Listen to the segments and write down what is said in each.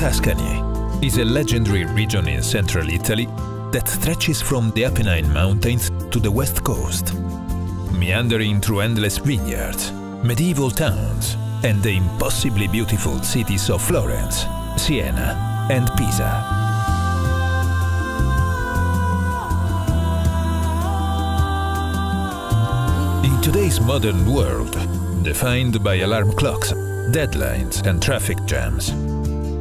Tuscany is a legendary region in central Italy that stretches from the Apennine Mountains to the west coast, meandering through endless vineyards, medieval towns, and the impossibly beautiful cities of Florence, Siena, and Pisa. In today's modern world, defined by alarm clocks, deadlines, and traffic jams,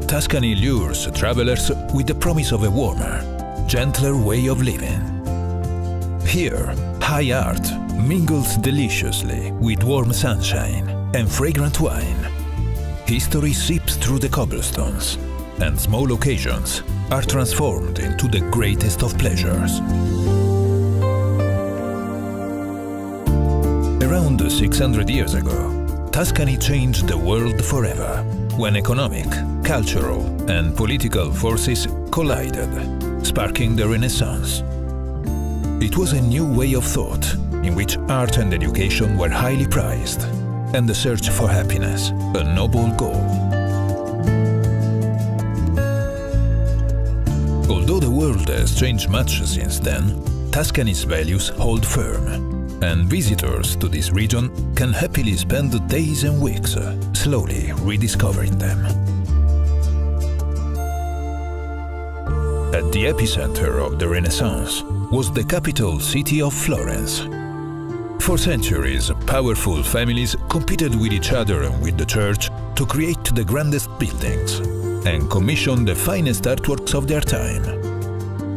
Tuscany lures travelers with the promise of a warmer, gentler way of living. Here, high art mingles deliciously with warm sunshine and fragrant wine. History seeps through the cobblestones, and small occasions are transformed into the greatest of pleasures. Around 600 years ago, Tuscany changed the world forever, when economic, cultural, and political forces collided, sparking the Renaissance. It was a new way of thought, in which art and education were highly prized, and the search for happiness, a noble goal. Although the world has changed much since then, Tuscany's values hold firm, and visitors to this region can happily spend days and weeks slowly rediscovering them. At the epicenter of the Renaissance was the capital city of Florence. For centuries, powerful families competed with each other and with the church to create the grandest buildings and commission the finest artworks of their time.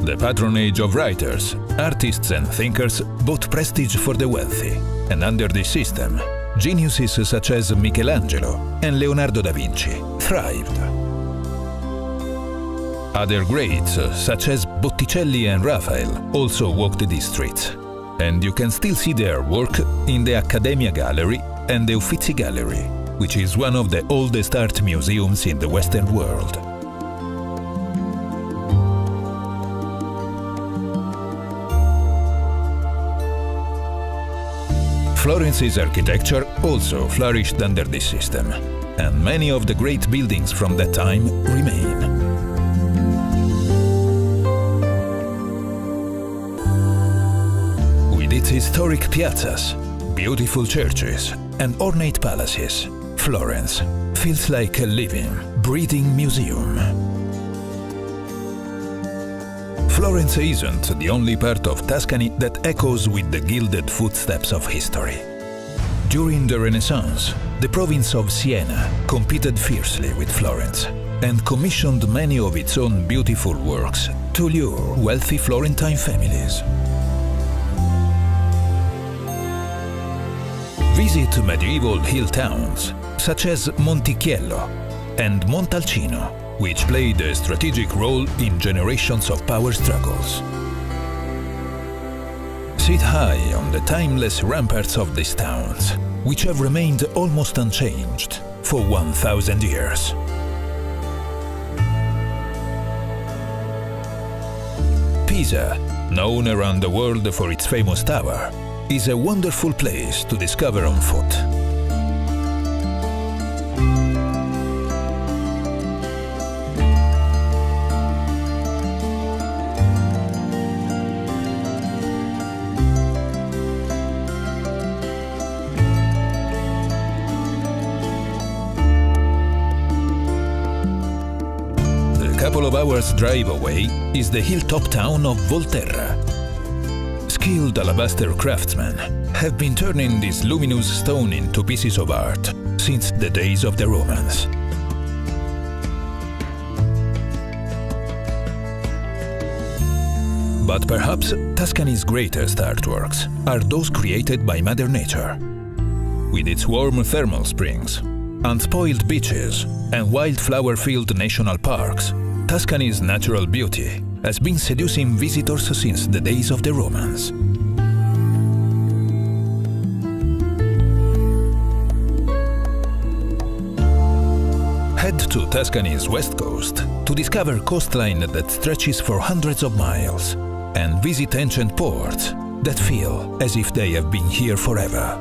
The patronage of writers, artists and thinkers brought prestige for the wealthy, and under this system, geniuses such as Michelangelo and Leonardo da Vinci thrived. Other greats, such as Botticelli and Raphael, also walked these streets, and you can still see their work in the Accademia Gallery and the Uffizi Gallery, which is one of the oldest art museums in the Western world. Florence's architecture also flourished under this system, and many of the great buildings from that time remain. With its historic piazzas, beautiful churches, and ornate palaces, Florence feels like a living, breathing museum. Florence isn't the only part of Tuscany that echoes with the gilded footsteps of history. During the Renaissance, the province of Siena competed fiercely with Florence and commissioned many of its own beautiful works to lure wealthy Florentine families. Visit medieval hill towns such as Montichiello and Montalcino, which played a strategic role in generations of power struggles. Sit high on the timeless ramparts of these towns, which have remained almost unchanged for 1,000 years. Pisa, known around the world for its famous tower, is a wonderful place to discover on foot. A couple of hours' drive away is the hilltop town of Volterra. Skilled alabaster craftsmen have been turning this luminous stone into pieces of art since the days of the Romans. But perhaps Tuscany's greatest artworks are those created by Mother Nature. With its warm thermal springs, unspoiled beaches, and wildflower-filled national parks, Tuscany's natural beauty has been seducing visitors since the days of the Romans. Head to Tuscany's west coast to discover coastline that stretches for hundreds of miles and visit ancient ports that feel as if they have been here forever.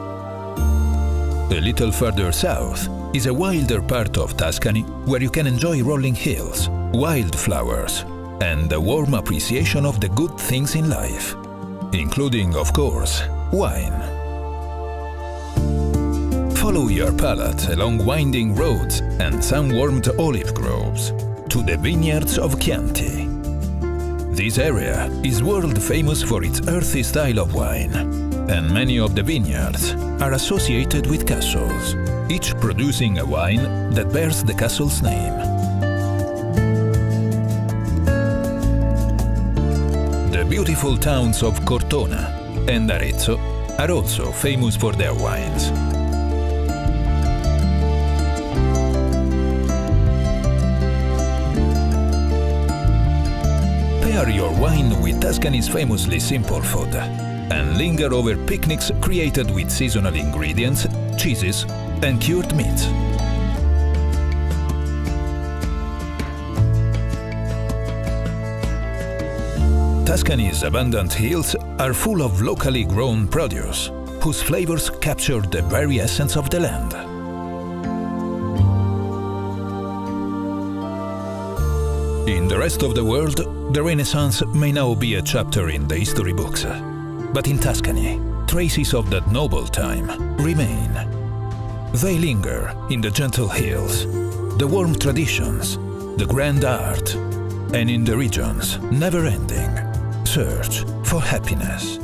A little further south is a wilder part of Tuscany where you can enjoy rolling hills, wildflowers, and a warm appreciation of the good things in life, including, of course, wine. Follow your palate along winding roads and sun-warmed olive groves to the vineyards of Chianti. This area is world famous for its earthy style of wine, and many of the vineyards are associated with castles, each producing a wine that bears the castle's name. The beautiful towns of Cortona and Arezzo are also famous for their wines. Pair your wine with Tuscany's famously simple food and linger over picnics created with seasonal ingredients, cheeses, and cured meats. Tuscany's abundant hills are full of locally grown produce, whose flavors capture the very essence of the land. In the rest of the world, the Renaissance may now be a chapter in the history books, but in Tuscany, traces of that noble time remain. They linger in the gentle hills, the warm traditions, the grand art, and in the region's never-ending search for happiness.